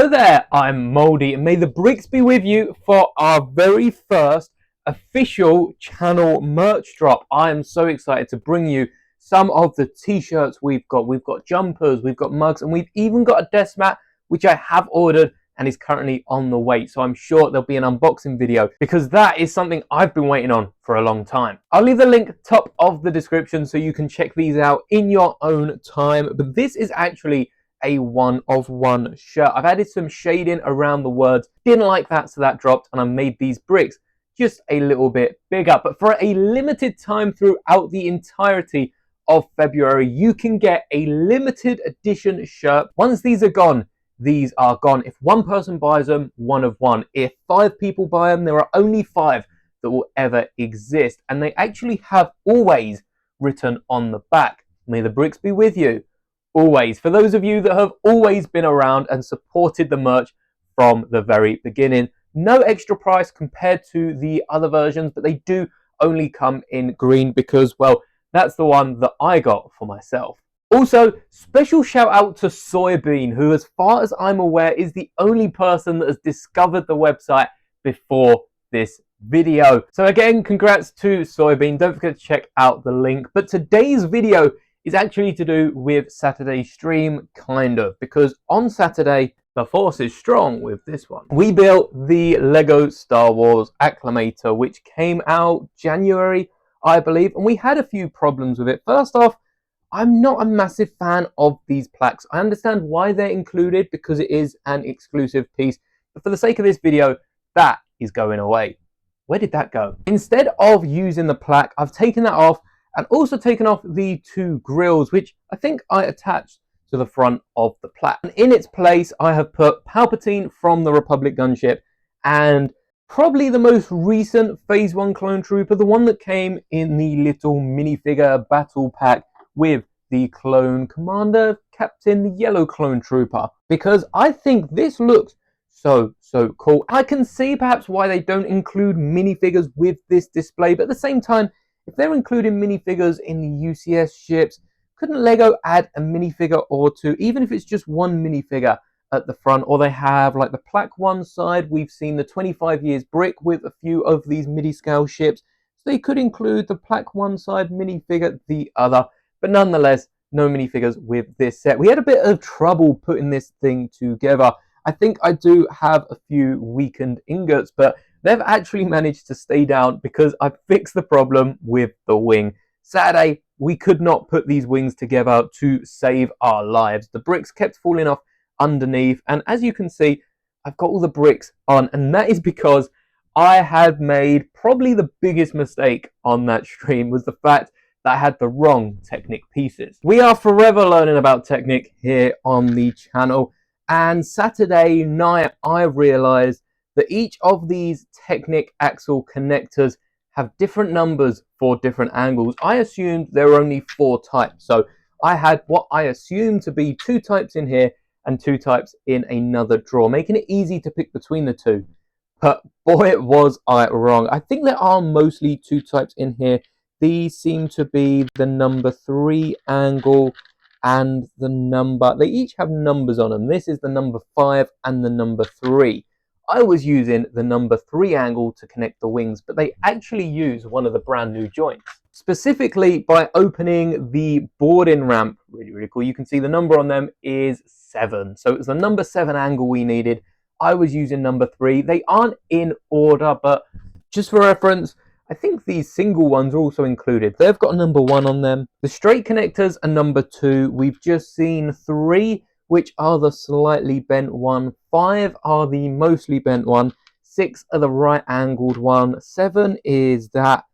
Hello there, I'm Moldy, and may the bricks be with you for our very first official channel merch drop. I am so excited to bring you some of the t-shirts we've got. We've got jumpers, we've got mugs, and we've even got a desk mat, which I have ordered and is currently on the way. So I'm sure there'll be an unboxing video because that is something I've been waiting on for a long time. I'll leave the link top of the description so you can check these out in your own time. But this is actually a one-of-one shirt. I've added some shading around the words. Didn't like that, so that dropped, and I made these bricks just a little bit bigger. But for a limited time throughout the entirety of February, you can get a limited edition shirt. Once these are gone, these are gone. If one person buys them, one of one. If 5 people buy them, there are only 5 that will ever exist. And they actually have always written on the back. May the bricks be with you. Always. For those of you that have always been around and supported the merch from the very beginning. No extra price compared to the other versions, but they do only come in green because, well, that's the one that I got for myself. Also, special shout out to Soybean, who, as far as I'm aware, is the only person that has discovered the website before this video. So again, congrats to Soybean. Don't forget to check out the link. But today's video is actually to do with Saturday's stream, kind of, because on Saturday, the force is strong with this one. We built the Lego Star Wars Acclamator, which came out January, I believe, and we had a few problems with it. First off, I'm not a massive fan of these plaques. I understand why they're included because it is an exclusive piece, but for the sake of this video, that is going away. Where did that go? Instead of using the plaque, I've taken that off and also taken off the 2 grills, which I think I attached to the front of the plaque. And in its place, I have put Palpatine from the Republic gunship and probably the most recent Phase 1 clone trooper, the one that came in the little minifigure battle pack with the clone commander, Captain the Yellow Clone Trooper, because I think this looks so cool. I can see perhaps why they don't include minifigures with this display, but at the same time, if they're including minifigures in the UCS ships, couldn't Lego add a minifigure or 2, even if it's just one minifigure at the front? Or they have like the plaque one side, we've seen the 25 years brick with a few of these Midi scale ships, so they could include the plaque one side, minifigure the other. But nonetheless, no minifigures with this set. We had a bit of trouble putting this thing together. I think I do have a few weakened ingots, but they've actually managed to stay down because I fixed the problem with the wing. Saturday, we could not put these wings together to save our lives. The bricks kept falling off underneath, and as you can see, I've got all the bricks on, and that is because I had made probably the biggest mistake on that stream was the fact that I had the wrong Technic pieces. We are forever learning about Technic here on the channel, and Saturday night I realized that each of these Technic axle connectors have different numbers for different angles. I assumed there were only 4 types, so I had what I assumed to be 2 types in here and 2 types in another drawer, making it easy to pick between the 2. But boy, was I wrong. I think there are mostly 2 types in here. These seem to be the number 3 angle and the number, they each have numbers on them. This is the number 5 and the number 3. I was using the number 3 angle to connect the wings, but they actually use one of the brand new joints. Specifically by opening the boarding ramp, really cool, you can see the number on them is 7. So it was the number 7 angle we needed. I was using number 3. They aren't in order, but just for reference, I think these single ones are also included. They've got a number 1 on them. The straight connectors are number 2. We've just seen 3, which are the slightly bent one. 5 are the mostly bent one. 6 are the right angled one. 7 is that.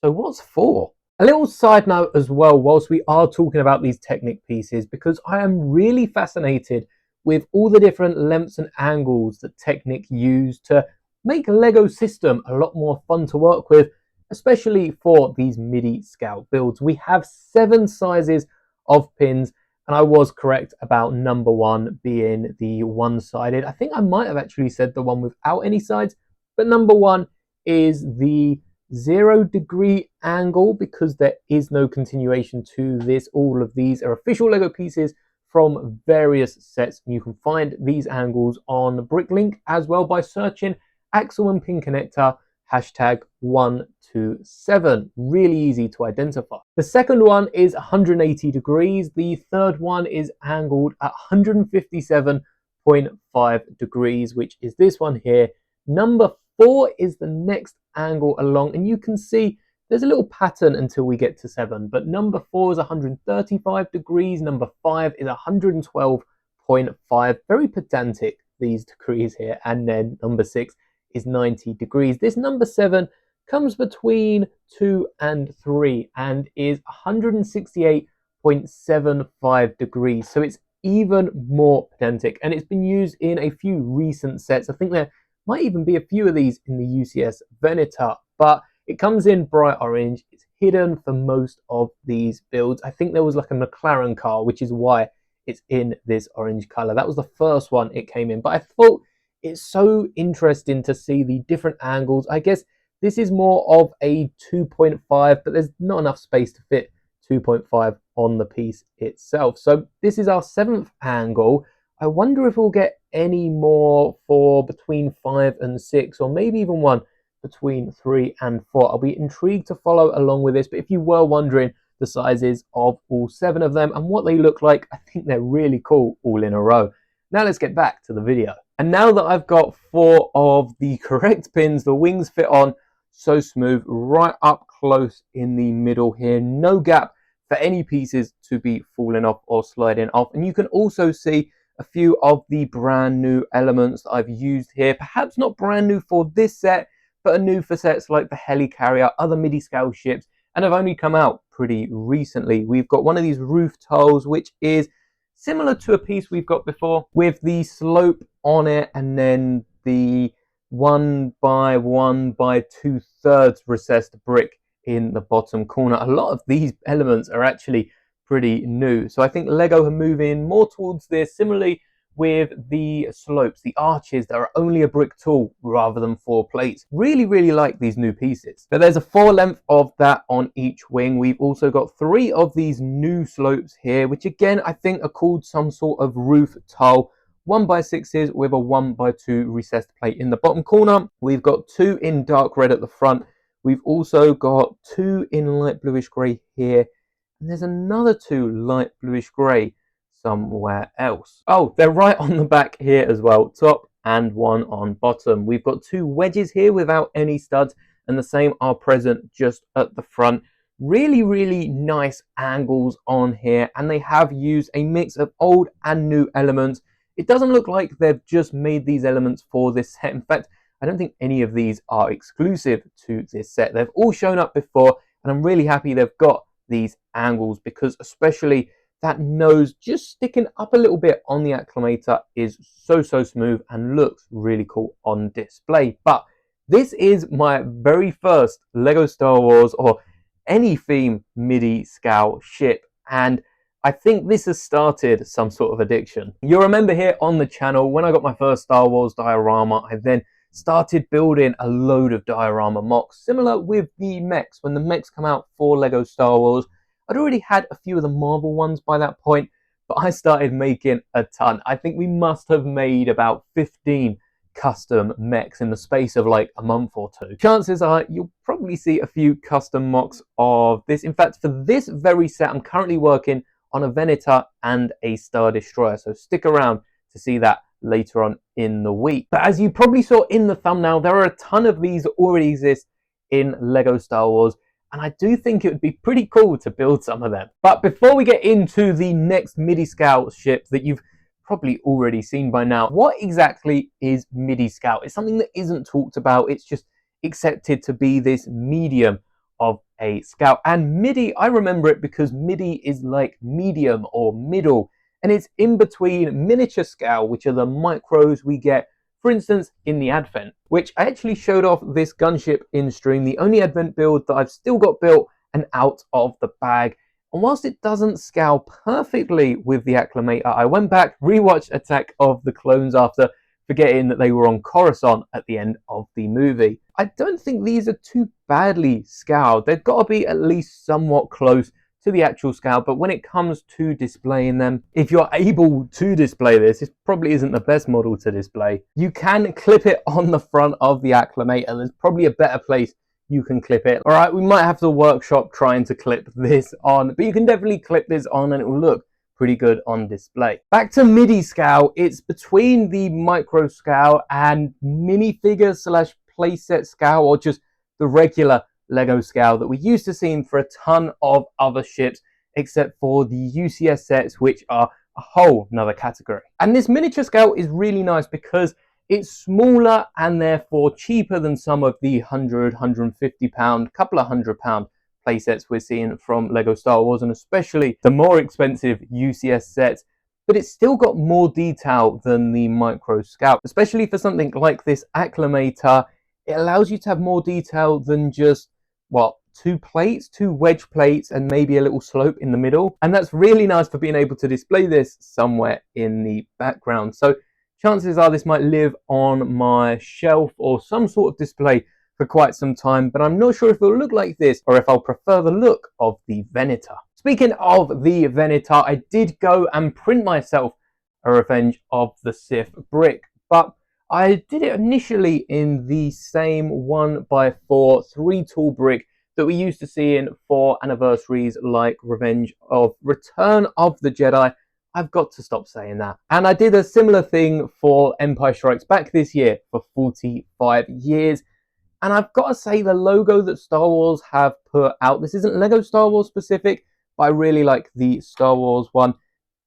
So what's 4? A little side note as well, whilst we are talking about these Technic pieces, because I am really fascinated with all the different lengths and angles that Technic use to make a Lego system a lot more fun to work with, especially for these Midi scale builds. We have 7 sizes of pins, and I was correct about number 1 being the one-sided. I think I might have actually said the one without any sides, but number 1 is the 0-degree angle because there is no continuation to this. All of these are official Lego pieces from various sets. You can find these angles on Bricklink as well by searching axle and pin connector #127. Really easy to identify. The second one is 180 degrees. The third one is angled at 157.5 degrees, which is this one here. Number 4 is the next angle along, and you can see there's a little pattern until we get to 7, but number 4 is 135 degrees, number 5 is 112.5, very pedantic, these degrees here, and then number 6 is 90 degrees. This number 7 comes between 2 and 3 and is 168.75 degrees, so it's even more pedantic, and it's been used in a few recent sets. I think there might even be a few of these in the UCS Veneto, but it comes in bright orange. It's hidden for most of these builds. I think there was like a McLaren car, which is why it's in this orange color. That was the first one it came in, but I thought it's so interesting to see the different angles. I guess this is more of a 2.5, but there's not enough space to fit 2.5 on the piece itself. So this is our 7th angle. I wonder if we'll get any more for between 5 and 6, or maybe even one between 3 and 4. I'll be intrigued to follow along with this, but if you were wondering the sizes of all 7 of them and what they look like, I think they're really cool all in a row. Now let's get back to the video. And now that I've got 4 of the correct pins, the wings fit on so smooth, right up close in the middle here, no gap for any pieces to be falling off or sliding off. And you can also see a few of the brand new elements that I've used here, perhaps not brand new for this set, but are new for sets like the Helicarrier, other Midi scale ships, and have only come out pretty recently. We've got one of these roof tiles, which is similar to a piece we've got before, with the slope on it, and then the 1 by 1 by 2/3 recessed brick in the bottom corner. A lot of these elements are actually pretty new, so I think Lego are moving more towards this, similarly with the slopes, the arches that are only a brick tool rather than 4 plates. Really like these new pieces. But there's a 4 length of that on each wing. We've also got 3 of these new slopes here, which again I think are called some sort of roof tile. 1 by 6s with a 1 by 2 recessed plate in the bottom corner. We've got 2 in dark red at the front. We've also got 2 in light bluish grey here, and there's another 2 light bluish grey somewhere else. Oh, they're right on the back here as well, top and 1 on bottom. We've got 2 wedges here without any studs, and the same are present just at the front. Really nice angles on here, and they have used a mix of old and new elements. It doesn't look like they've just made these elements for this set. In fact, I don't think any of these are exclusive to this set. They've all shown up before, and I'm really happy they've got these angles, because especially that nose just sticking up a little bit on the Acclamator is so smooth and looks really cool on display. But this is my very first Lego Star Wars or any theme Midi scale ship, and I think this has started some sort of addiction. You'll remember here on the channel when I got my first Star Wars diorama, I then started building a load of diorama mocks, similar with the mechs. When the mechs come out for Lego Star Wars, I'd already had a few of the Marvel ones by that point, but I started making a ton. I think we must have made about 15 custom mechs in the space of like a month or 2. Chances are you'll probably see a few custom mocks of this. In fact, for this very set, I'm currently working on a Veneto and a Star Destroyer, so stick around to see that later on in the week. But as you probably saw in the thumbnail, there are a ton of these that already exist in Lego Star Wars, and I do think it would be pretty cool to build some of them. But before we get into the next Midi Scout ship that you've probably already seen by now, what exactly is Midi Scout? It's something that isn't talked about. It's just accepted to be this medium of a scout. And Midi, I remember it because Midi is like medium or middle, and it's in between miniature scout, which are the micros we get, for instance, in the Advent, which I actually showed off this gunship in stream, the only Advent build that I've still got built and out of the bag. And whilst it doesn't scale perfectly with the Acclamator, I went back, rewatched Attack of the Clones after forgetting that they were on Coruscant at the end of the movie. I don't think these are too badly scaled. They've got to be at least somewhat close to the actual scale, but when it comes to displaying them, if you're able to display this, this probably isn't the best model to display. You can clip it on the front of the Acclamator. There's probably a better place you can clip it. All right, we might have to workshop trying to clip this on, but you can definitely clip this on and it will look pretty good on display. Back to Midi scale, it's between the micro scale and minifigure slash playset scale, or just the regular Lego scale that we're used to seeing for a ton of other ships, except for the UCS sets, which are a whole nother category. And this miniature scale is really nice because it's smaller and therefore cheaper than some of the £100, £150, couple of £100 playsets we're seeing from Lego Star Wars, and especially the more expensive UCS sets. But it's still got more detail than the micro scale, especially for something like this Acclamator. It allows you to have more detail than just, what, two wedge plates and maybe a little slope in the middle. And that's really nice for being able to display this somewhere in the background. So chances are this might live on my shelf or some sort of display for quite some time, but I'm not sure if it'll look like this or if I'll prefer the look of the Venator. Speaking of the Venator, I did go and print myself a Revenge of the Sith brick, but I did it initially in the same 1x4 3-tool brick that we used to see in for anniversaries like Return of the Jedi. I've got to stop saying that. And I did a similar thing for Empire Strikes Back this year for 45 years. And I've got to say, the logo that Star Wars have put out, this isn't Lego Star Wars specific, but I really like the Star Wars one,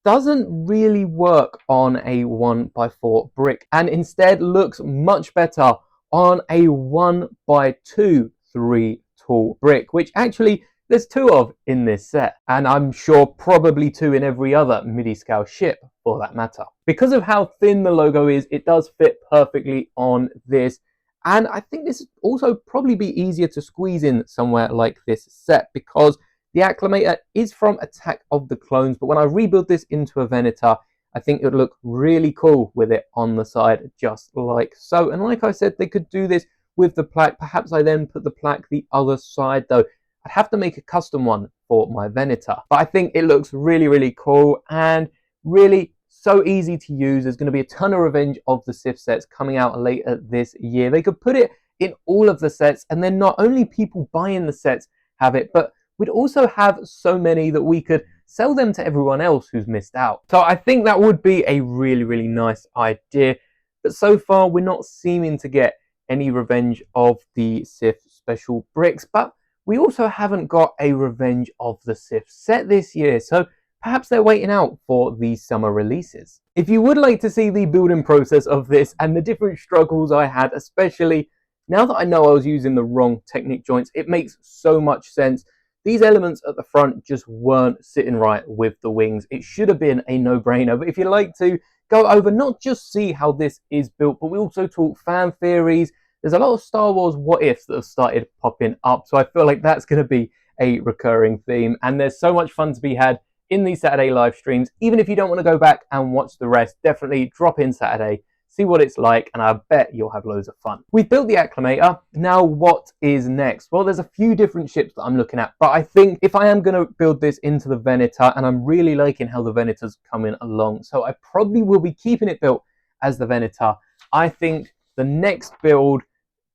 doesn't really work on a 1x4 brick, and instead looks much better on a 1x2 3-tool brick, which actually there's 2 of in this set, and I'm sure probably 2 in every other Midi scale ship for that matter. Because of how thin the logo is, it does fit perfectly on this. And I think this also probably be easier to squeeze in somewhere like this set, because the Acclamator is from Attack of the Clones, but when I rebuild this into a Venator, I think it would look really cool with it on the side, just like so. And like I said, they could do this with the plaque. Perhaps I then put the plaque the other side, though I'd have to make a custom one for my Venator. But I think it looks really, really cool and really so easy to use. There's going to be a ton of Revenge of the Sith sets coming out later this year. They could put it in all of the sets, and then not only people buying the sets have it, but we'd also have so many that we could sell them to everyone else who's missed out. So I think that would be a really, really nice idea. But so far, we're not seeming to get any Revenge of the Sith special bricks, but we also haven't got a Revenge of the Sith set this year. So perhaps they're waiting out for the summer releases. If you would like to see the building process of this and the different struggles I had, especially now that I know I was using the wrong Technic joints, it makes so much sense. These elements at the front just weren't sitting right with the wings. It should have been a no-brainer. But if you'd like to go over, not just see how this is built, but we also talk fan theories. There's a lot of Star Wars what-ifs that have started popping up. So I feel like that's going to be a recurring theme. And there's so much fun to be had in these Saturday live streams. Even if you don't want to go back and watch the rest, definitely drop in Saturday, see what it's like, and I bet you'll have loads of fun. We've built the Acclamator. Now what is next? Well, there's a few different ships that I'm looking at, but I think if I am going to build this into the Venator, and I'm really liking how the Venator's coming along, so I probably will be keeping it built as the Venator. I think the next build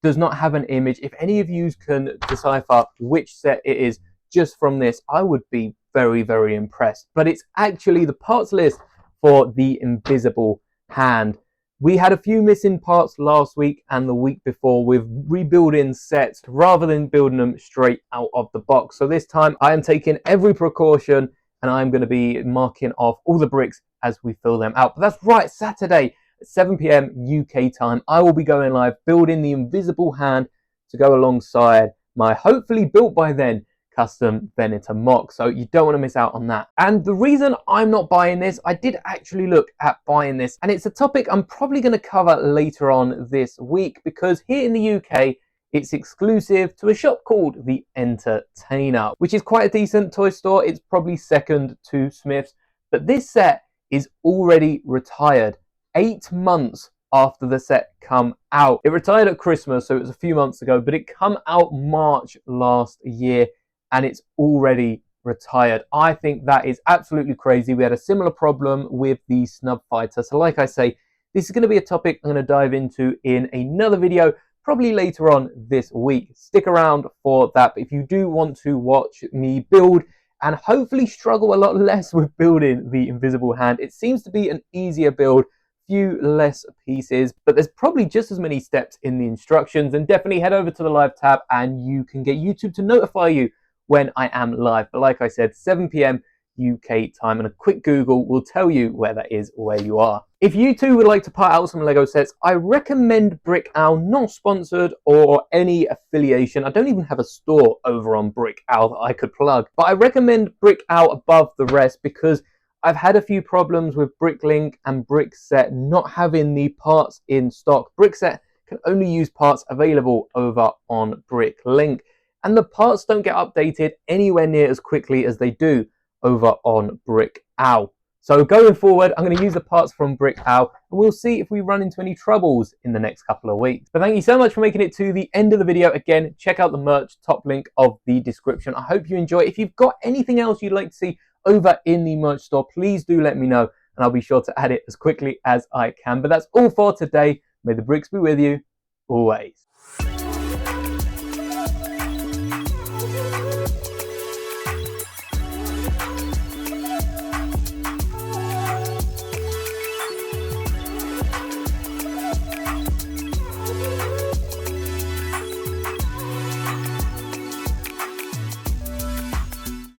does not have an image. If any of you can decipher which set it is just from this, I would be very, very impressed. But it's actually the parts list for the Invisible Hand. We had a few missing parts last week and the week before with rebuilding sets rather than building them straight out of the box. So this time I am taking every precaution and I'm going to be marking off all the bricks as we fill them out. But that's right, Saturday at 7 p.m. UK time, I will be going live building the Invisible Hand to go alongside my hopefully built by then custom Venator mock, so you don't want to miss out on that. And the reason I'm not buying this, I did actually look at buying this, and it's a topic I'm probably going to cover later on this week, because here in the UK it's exclusive to a shop called The Entertainer, which is quite a decent toy store. It's probably second to Smith's, but this set is already retired 8 months after the set come out. It retired at Christmas, so it was a few months ago, but it come out March last year, and it's already retired. I think that is absolutely crazy. We had a similar problem with the snub fighter. So like I say, this is going to be a topic I'm going to dive into in another video, probably later on this week. Stick around for that. But if you do want to watch me build and hopefully struggle a lot less with building the invisible hand, it seems to be an easier build, few less pieces, but there's probably just as many steps in the instructions. And definitely head over to the live tab and you can get YouTube to notify you when I am live. But like I said, 7 p.m. UK time, and a quick Google will tell you where that is, where you are. If you too would like to part out some Lego sets, I recommend Brick Owl, not sponsored or any affiliation. I don't even have a store over on Brick Owl that I could plug, but I recommend Brick Owl above the rest because I've had a few problems with Bricklink and Brickset not having the parts in stock. Brickset can only use parts available over on Bricklink, and the parts don't get updated anywhere near as quickly as they do over on Brick Owl. So going forward, I'm going to use the parts from Brick Owl, and we'll see if we run into any troubles in the next couple of weeks. But thank you so much for making it to the end of the video. Again, check out the merch, top link of the description. I hope you enjoy. If you've got anything else you'd like to see over in the merch store, please do let me know, and I'll be sure to add it as quickly as I can. But that's all for today. May the bricks be with you always.